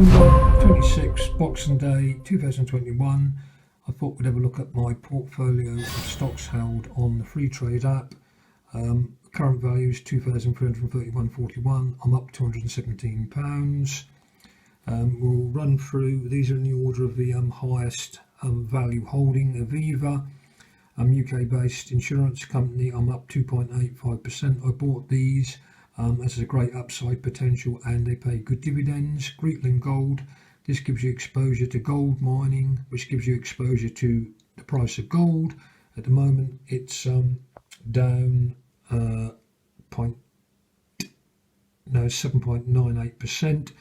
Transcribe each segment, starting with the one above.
September 26, Boxing Day 2021. I thought we'd have a look at my portfolio of stocks held on the Freetrade app. Current value is £2,331.41. I'm up £217. We'll run through, these are in the order of the highest value holding. Aviva, UK based insurance company, I'm up 2.85%. I bought these as a great upside potential and they pay good dividends. Greenland Gold, this gives you exposure to gold mining, which gives you exposure to the price of gold. At the moment it's down 7.98%.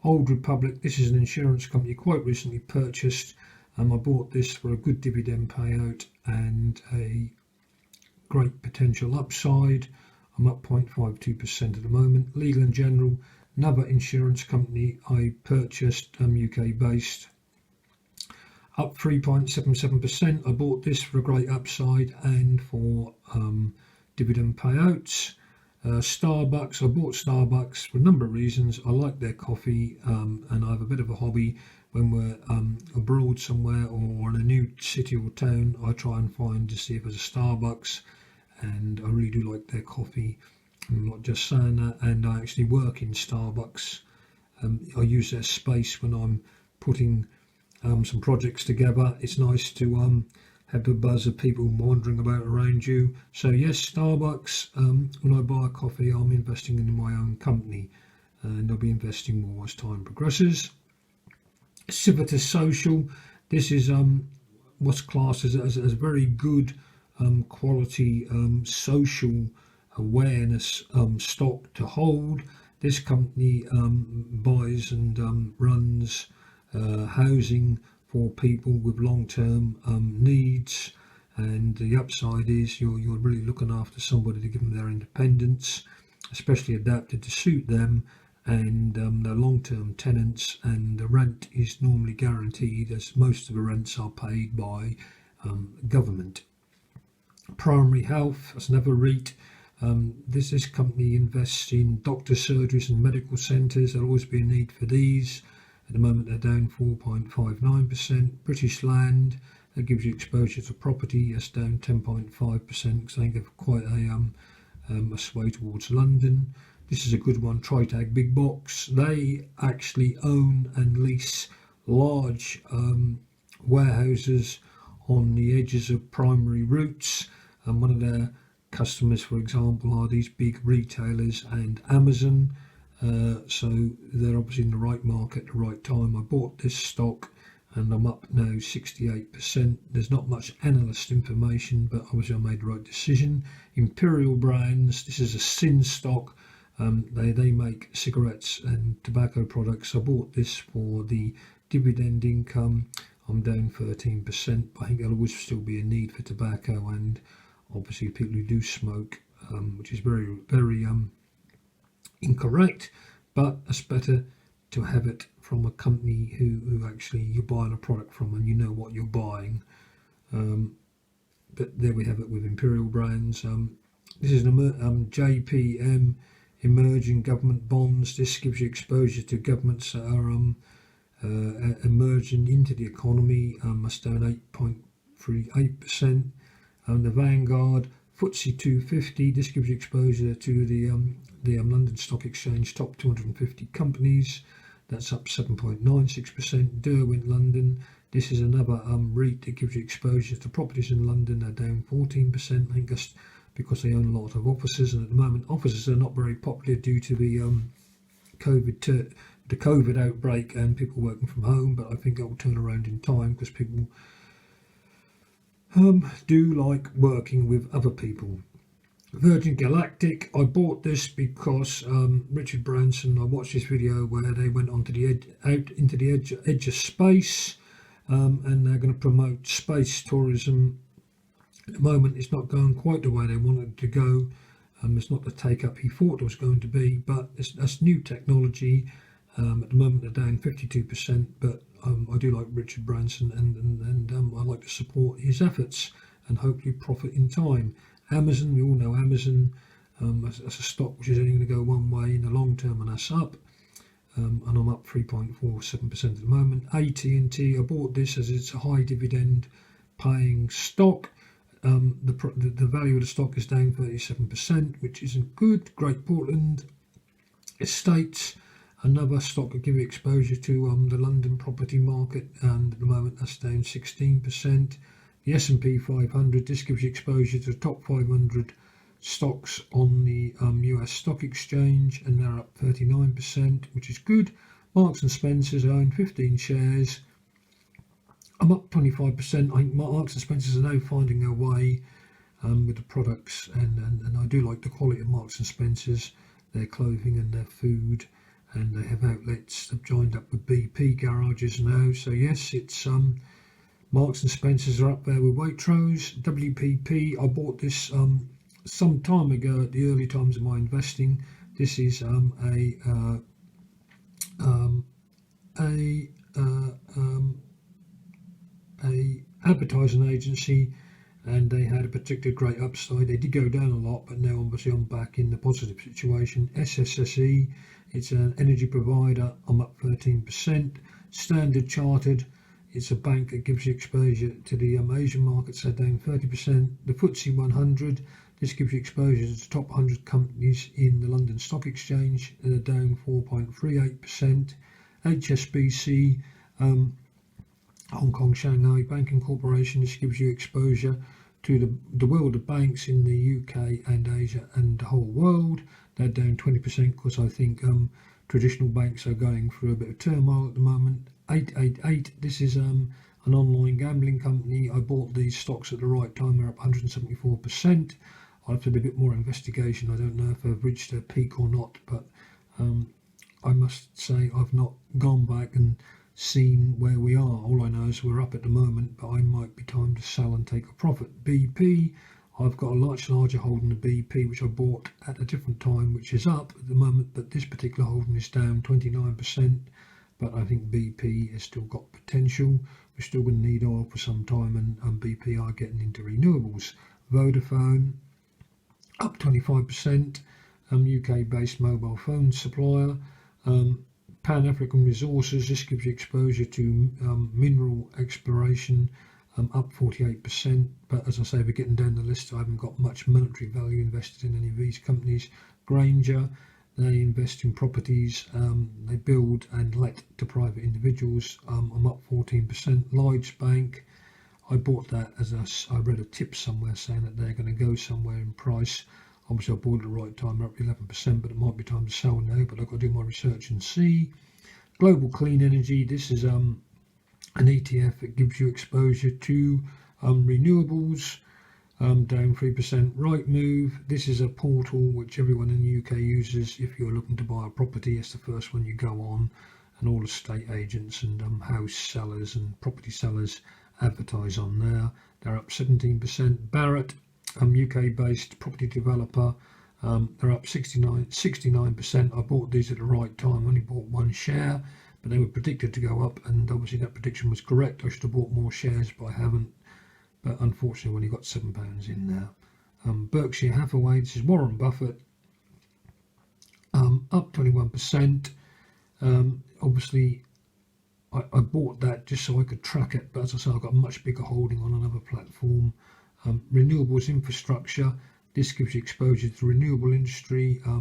Old Republic, this is an insurance company quite recently purchased. I bought this for a good dividend payout and a great potential upside. I'm up 0.52% at the moment. Legal & General, another insurance company I purchased, UK based, up 3.77%. I bought this for a great upside and for dividend payouts. Starbucks, I bought Starbucks for a number of reasons. I like their coffee and I have a bit of a hobby when we're abroad somewhere or in a new city or town. I try and find to see if there's a Starbucks, and I really do like their coffee. I'm not just saying that, and I actually work in Starbucks. I use their space when I'm putting some projects together. It's nice to have the buzz of people wandering about around you. So yes, Starbucks, when I buy a coffee, I'm investing in my own company, and I'll be investing more as time progresses. Civitas Social, this is what's classed as a very good quality social awareness stock to hold. This company buys and runs housing for people with long-term needs, and the upside is you're really looking after somebody to give them their independence, especially adapted to suit them, and they're long-term tenants, and the rent is normally guaranteed, as most of the rents are paid by government. Primary Health, that's another REIT. This company invests in doctor surgeries and medical centres. There'll always be a need for these. At the moment they're down 4.59%. British Land, that gives you exposure to property, that's down 10.5% because I think they've quite a sway towards London. This is a good one, Tritag Big Box. They actually own and lease large warehouses on the edges of primary routes, and one of their customers, for example, are these big retailers and Amazon. So they're obviously in the right market at the right time. I bought this stock and I'm up now 68%. There's not much analyst information, but obviously I made the right decision. Imperial Brands, this is a sin stock. They make cigarettes and tobacco products. I bought this for the dividend income. I'm down 13%. I think there'll always still be a need for tobacco, and obviously people who do smoke, which is very, very incorrect, but it's better to have it from a company who actually you're buying a product from and you know what you're buying. But there we have it with Imperial Brands. This is an JPM emerging government bonds. This gives you exposure to governments that are emerging into the economy. That's down 8.38%. The Vanguard FTSE 250, this gives you exposure to the London Stock Exchange top 250 companies. That's up 7.96%. Derwent London, this is another REIT that gives you exposure to properties in London. They're down 14%. I think that's because they own a lot of offices, and at the moment offices are not very popular due to the COVID outbreak and people working from home, but I think that will turn around in time because people do like working with other people. Virgin Galactic, I bought this because Richard Branson, I watched this video where they went onto the edge of space, and they're going to promote space tourism. At the moment it's not going quite the way they wanted it to go. It's not the take up he thought it was going to be, but that's new technology. At the moment they're down 52%, but I do like Richard Branson, and I like to support his efforts and hopefully profit in time. Amazon, we all know Amazon, that's a stock which is only going to go one way in the long term, and that's up. and I'm up 3.47% at the moment. AT&T, I bought this as it's a high dividend paying stock. The value of the stock is down 37%, which isn't good. Great Portland Estates, another stock that give you exposure to the London property market, and at the moment that's down 16%. The S&P 500, this gives you exposure to the top 500 stocks on the US stock exchange, and they're up 39%, which is good. Marks and Spencer's, I own 15 shares. I'm up 25%. I think Marks and Spencer's are now finding their way with the products, and I do like the quality of Marks and Spencer's, their clothing and their food, and they have outlets. They've joined up with BP garages now, so yes, it's Marks and Spencer's are up there with Waitrose. WPP, I bought this some time ago at the early times of my investing. This is a advertising agency, and they had a particularly great upside. They did go down a lot, but now obviously I'm back in the positive situation. SSSE, it's an energy provider. I'm up 13%. Standard Chartered, it's a bank that gives you exposure to the Asian markets. They're down 30%. The FTSE 100, this gives you exposure to the top 100 companies in the London Stock Exchange. They're down 4.38%. HSBC, Hong Kong Shanghai Banking Corporation, this gives you exposure to the world of banks in the UK and Asia and the whole world. They're down 20% because I think traditional banks are going through a bit of turmoil at the moment. 888, this is an online gambling company. I bought these stocks at the right time. They're up 174%. I've done a bit more investigation. I don't know if they've reached their peak or not, but I must say I've not gone back and seen where we are. All I know is we're up at the moment, but I might be time to sell and take a profit. BP, I've got a much larger holding of BP, which I bought at a different time, which is up at the moment, but this particular holding is down 29%. But I think BP has still got potential. We're still going to need oil for some time, and BP are getting into renewables. Vodafone, up 25%. UK-based mobile phone supplier. Pan-African Resources, this gives you exposure to mineral exploration, up 48%. But as I say, we're getting down the list. I haven't got much monetary value invested in any of these companies. Granger, they invest in properties, they build and let to private individuals. I'm up 14%. Lloyds Bank, I bought that as I read a tip somewhere saying that they're going to go somewhere in price. Obviously I bought at the right time, they're up 11%, but it might be time to sell now, but I've got to do my research and see. Global Clean Energy, this is an ETF that gives you exposure to renewables, down 3%. Rightmove, this is a portal which everyone in the UK uses if you're looking to buy a property. It's the first one you go on, and all estate agents and house sellers and property sellers advertise on there. They're up 17%. Barratt, UK-based property developer, they're up 69%. I bought these at the right time. I only bought one share, but they were predicted to go up, and obviously that prediction was correct. I should have bought more shares, but I haven't. But unfortunately, when you got £7 in there. Berkshire Hathaway, this is Warren Buffett, up 21%. Obviously, I bought that just so I could track it, but as I say, I've got a much bigger holding on another platform. Renewables infrastructure, this gives you exposure to the renewable industry, a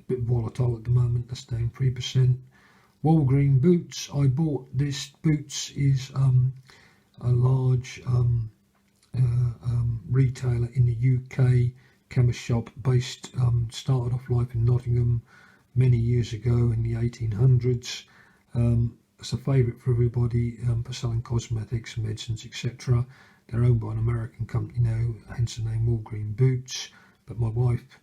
bit volatile at the moment, that's down 3%. Walgreen Boots, I bought this. Boots is a large retailer in the UK, chemist shop based, started off life in Nottingham many years ago in the 1800s. It's a favourite for everybody for selling cosmetics, medicines, etc. They're owned by an American company now, hence the name Walgreen Boots. But my wife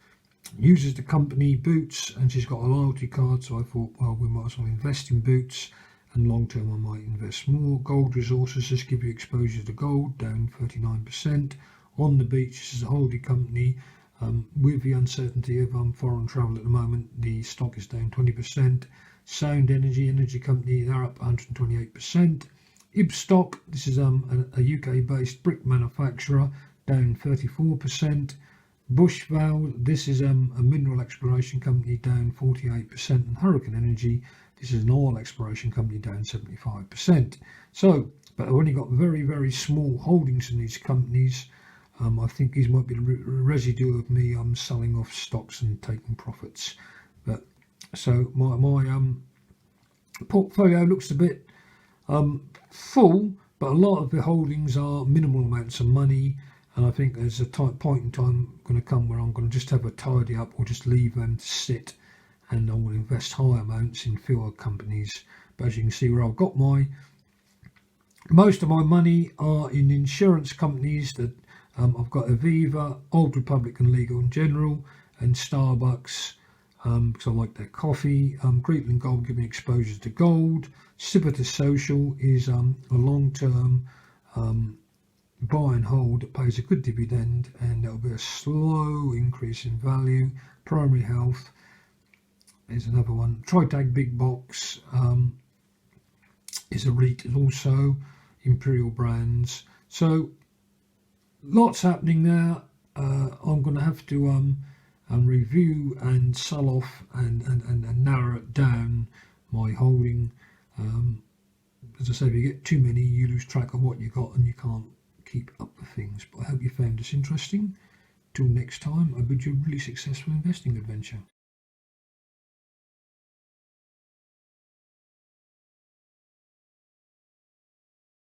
uses the company Boots, and she's got a loyalty card, so I thought, well, we might as well invest in Boots, and long term I might invest more. Gold Resources, just give you exposure to gold, down 39%. On the Beach, this is a holding company. With the uncertainty of foreign travel at the moment, the stock is down 20%. Sound Energy company, they're up 128%. Ibstock, this is a UK-based brick manufacturer, down 34%. Bushveld, this is a mineral exploration company, down 48%. And Hurricane Energy, This is an oil exploration company, down 75%. So, but I've only got very, very small holdings in these companies. I think these might be the residue of me selling off stocks and taking profits. But so my portfolio looks a bit full, but a lot of the holdings are minimal amounts of money, and I think there's a point in time going to come where I'm going to just have a tidy up or just leave them to sit, and I will invest high amounts in fewer companies. But as you can see, where I've got most of my money are in insurance companies that I've got Aviva, Old Republic and Legal and General, and Starbucks, because I like their coffee. Greatland Gold giving exposure to gold. Civitas Social is a long-term buy and hold that pays a good dividend, and there'll be a slow increase in value. Primary Health is another one. Tritag Big Box is a REIT, is also Imperial Brands. So lots happening there. I'm going to have to review and sell off and narrow it down my holding. As I say, if you get too many, you lose track of what you got and you can't keep up with things. But I hope you found this interesting. Till next time, I bid you a really successful investing adventure.